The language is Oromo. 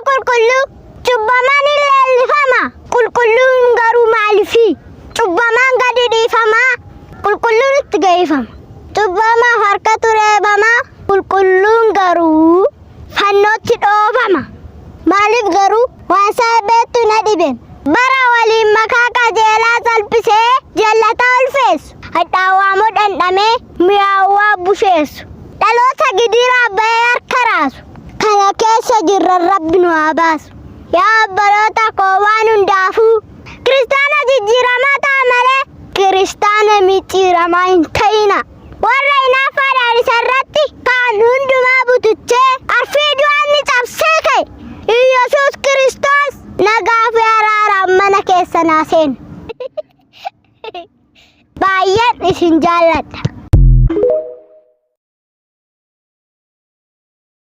qulqulluu cubbamaan illeellifama qulqulluun garuu maalifi cubbamaan gadi dhiifama qulqulluun itti geeffama cubbamaaf harkatu reebama qulqulluun garuu fannootti dhoofama maaliif garuu waan saabeettu na dhiben bara waliin makaa qajeelaa salphisee jallataa ulfeessu hadhaawwaamoo dhandhamee mi'aawwaa busheessu dhaloota gidiraa bahee harka raasu kana keessa jirran rabbi nu haa baasu yaa obboloota koo waan hundaafuu kiristaana jijjiiramaa ta'a malee kiristaana micciiramaa hin ta'ina warra hinaaffaadhaan isarratti kaan hundumaa butuchee arfii du'aan ni cabsee ka'e Iyyasuus Kiristoos nagaa fi araaraan mana keessa naa seenu baay'een isin jaalladha.